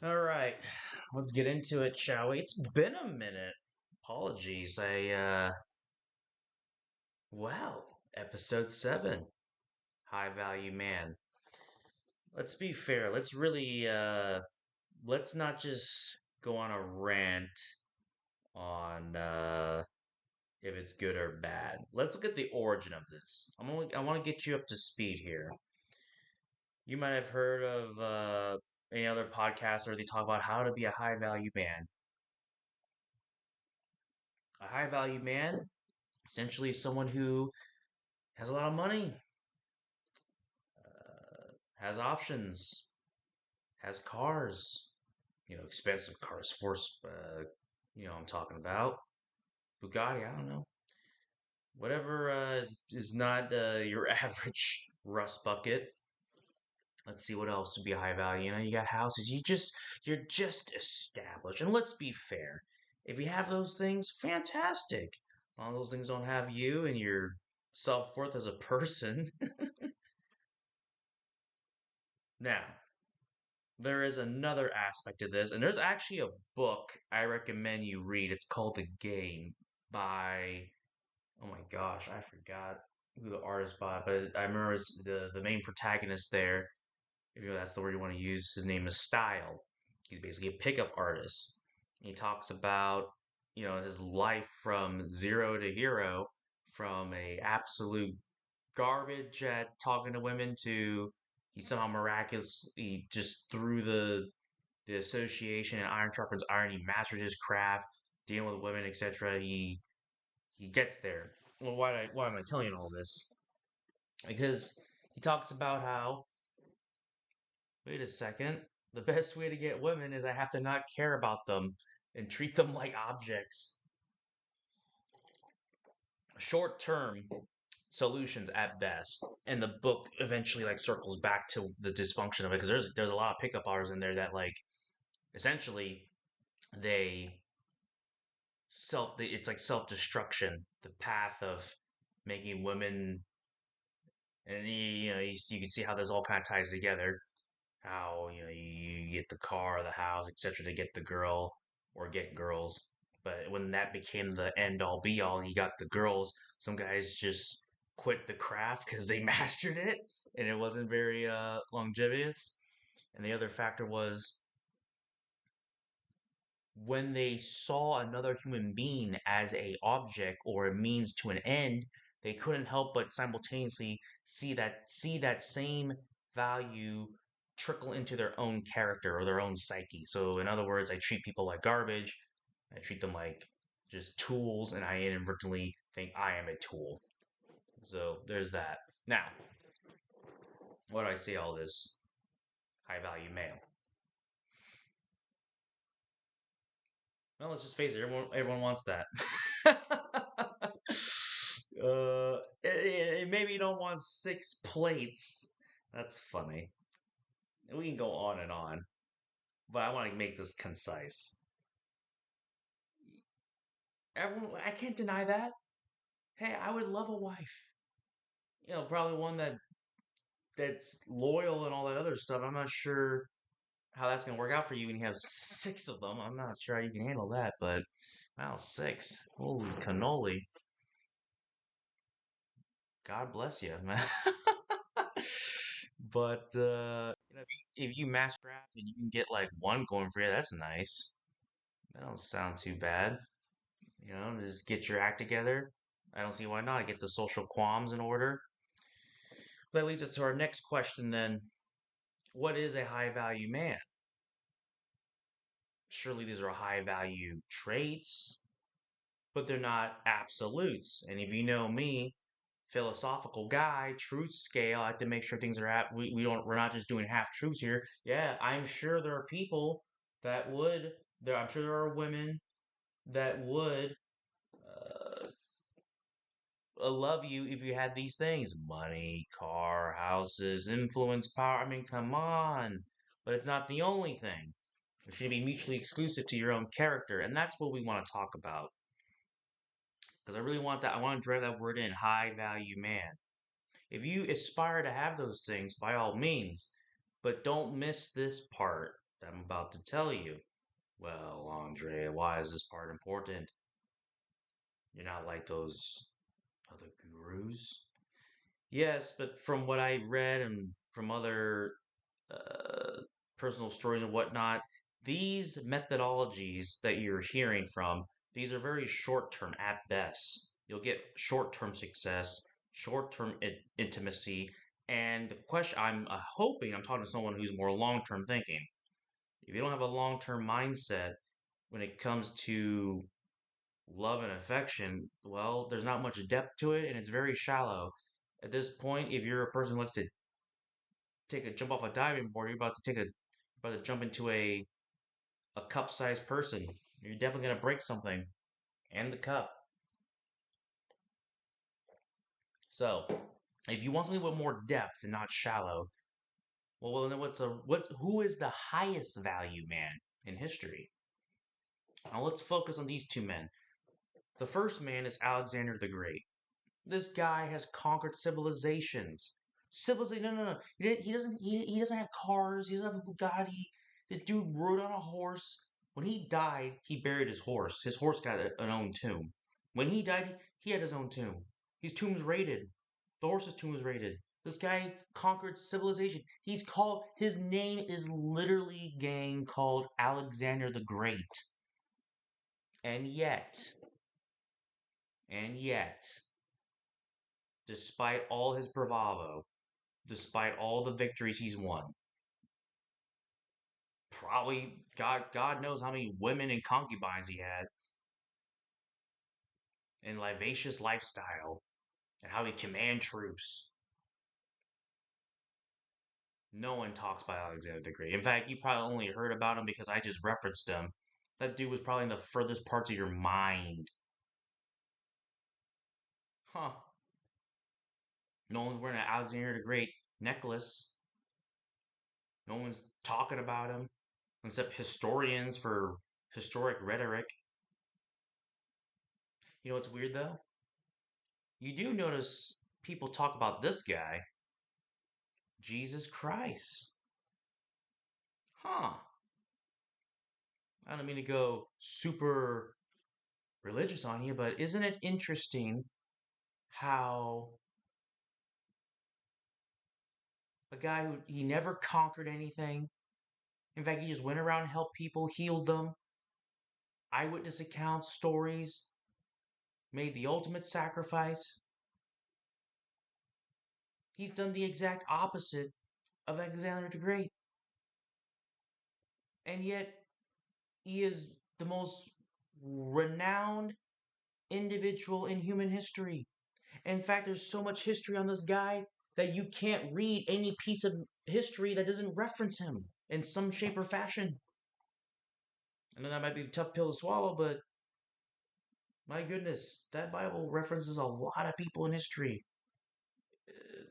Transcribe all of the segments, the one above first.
All right, let's get into it, shall we? It's been a minute. Apologies. Episode 7, High Value Man. Let's be fair. Let's not just go on a rant on if it's good or bad. Let's look at the origin of this. I want to get you up to speed here. You might have heard of any other podcasts where they talk about how to be a high value man. A high value man essentially is someone who has a lot of money, has options, has cars, expensive cars. I'm talking about Bugatti. I don't know, whatever is not your average rust bucket. Let's see what else would be a high value. You got houses. You're just established. And let's be fair. If you have those things, fantastic. All those things don't have you and your self worth as a person. Now, there is another aspect to this, and there's actually a book I recommend you read. It's called The Game by, oh my gosh, I forgot who the artist by, but I remember it's the main protagonist there. If that's the word you want to use, his name is Style. He's basically a pickup artist. He talks about, his life from zero to hero, from a absolute garbage at talking to women to he somehow miraculously just through the association and iron sharpens iron. He mastered his craft, dealing with women, etc. He gets there. Well, why am I telling you all this? Because he talks about how wait a second, the best way to get women is I have to not care about them and treat them like objects. Short term solutions at best. And the book eventually circles back to the dysfunction of it because there's a lot of pickup artists in there that essentially they it's like self destruction, the path of making women, and you can see how this all kind of ties together. How you get the car, the house, etc. to get the girl or get girls, but when that became the end all be all, and you got the girls, some guys just quit the craft because they mastered it, and it wasn't very longevous. And the other factor was when they saw another human being as a object or a means to an end, they couldn't help but simultaneously see that same value trickle into their own character or their own psyche. So in other words, I treat people like garbage. I treat them like just tools, and I inadvertently think I am a tool. So there's that. Now, why do I say all this? High value male. Well, let's just face it. Everyone wants that. Maybe you don't want 6 plates. That's funny. We can go on and on, but I want to make this concise. Everyone, I can't deny that. Hey, I would love a wife. Probably one that's loyal and all that other stuff. I'm not sure how that's gonna work out for you when you have 6 of them. I'm not sure how you can handle that, but wow, 6. Holy cannoli. God bless you, man. But if you mass craft and you can get like one going for you, that's nice. That don't sound too bad. Just get your act together. I don't see why not. Get the social qualms in order. That leads us to our next question then. What is a high value man? Surely these are high value traits, but they're not absolutes. And if you know me, philosophical guy, truth scale, I have to make sure things are at we're not just doing half truths here. Yeah, I'm sure there are people that would I'm sure there are women that would uh, love you if you had these things: money, car, houses, influence, power. I mean, come on. But it's not the only thing. It should be mutually exclusive to your own character, and that's what we want to talk about. Because I really want that. I want to drive that word in: high value man. If you aspire to have those things, by all means, but don't miss this part. I'm about to tell you. Well, Andre, why is this part important? You're not like those other gurus? Yes, but from what I read and from other uh, personal stories and whatnot, these methodologies that you're hearing from, these are very short term at best. You'll get short term success, short term intimacy, and the question I'm hoping I'm talking to someone who's more long term thinking. If you don't have a long term mindset when it comes to love and affection, well, there's not much depth to it and it's very shallow. At this point, if you're a person who likes to take a jump off a diving board, you're about to jump into a cup sized person. You're definitely gonna break something. And the cup. So if you want something with more depth and not shallow, well then what's who is the highest value man in history? Now let's focus on these two men. The first man is Alexander the Great. This guy has conquered civilizations. Civilization? No, no, no. He doesn't have cars. He doesn't have a Bugatti. This dude rode on a horse. When he died, he buried his horse. His horse got an own tomb. When he died, he had his own tomb. His tomb's raided. The horse's tomb was raided. This guy conquered civilization. He's called. His name is literally gang called Alexander the Great. And yet, and yet, despite all his bravado, despite all the victories he's won. Probably God knows how many women and concubines he had, and vivacious lifestyle, and how he command troops. No one talks about Alexander the Great. In fact, you probably only heard about him because I just referenced him. That dude was probably in the furthest parts of your mind. Huh. No one's wearing an Alexander the Great necklace. No one's talking about him except historians for historic rhetoric. You know what's weird though? You do notice people talk about this guy, Jesus Christ. Huh. I don't mean to go super religious on you, but isn't it interesting how a guy who he never conquered anything, in fact, he just went around and helped people, healed them, eyewitness accounts, stories, made the ultimate sacrifice. He's done the exact opposite of Alexander the Great. And yet, he is the most renowned individual in human history. In fact, there's so much history on this guy that you can't read any piece of history that doesn't reference him in some shape or fashion. I know that might be a tough pill to swallow, but my goodness, that Bible references a lot of people in history.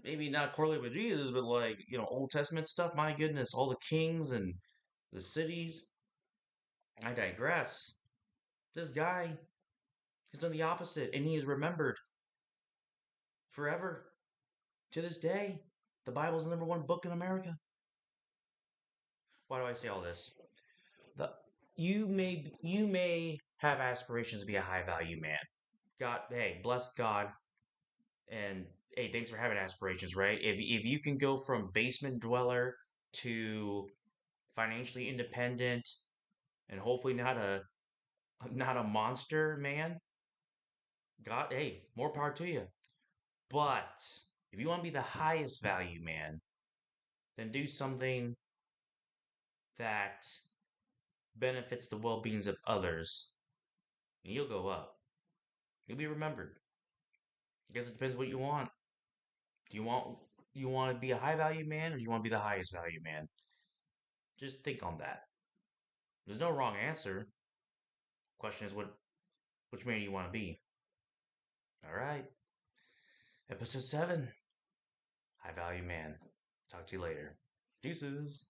Maybe not correlate with Jesus, but Old Testament stuff. My goodness, all the kings and the cities. I digress. This guy has done the opposite, and he is remembered forever to this day. The Bible's the number one book in America. Why do I say all this? The, you may have aspirations to be a high value man. God, hey, bless God, and hey, thanks for having aspirations, right? If you can go from basement dweller to financially independent and hopefully not a monster man, God, hey, more power to you. But if you want to be the highest value man, then do something that benefits the well-beings of others, and you'll go up. You'll be remembered. I guess it depends what you want. Do you want to be a high value man or do you want to be the highest value man? Just think on that. There's no wrong answer. Question is which man do you want to be? All right. Episode 7. High value man. Talk to you later. Deuces.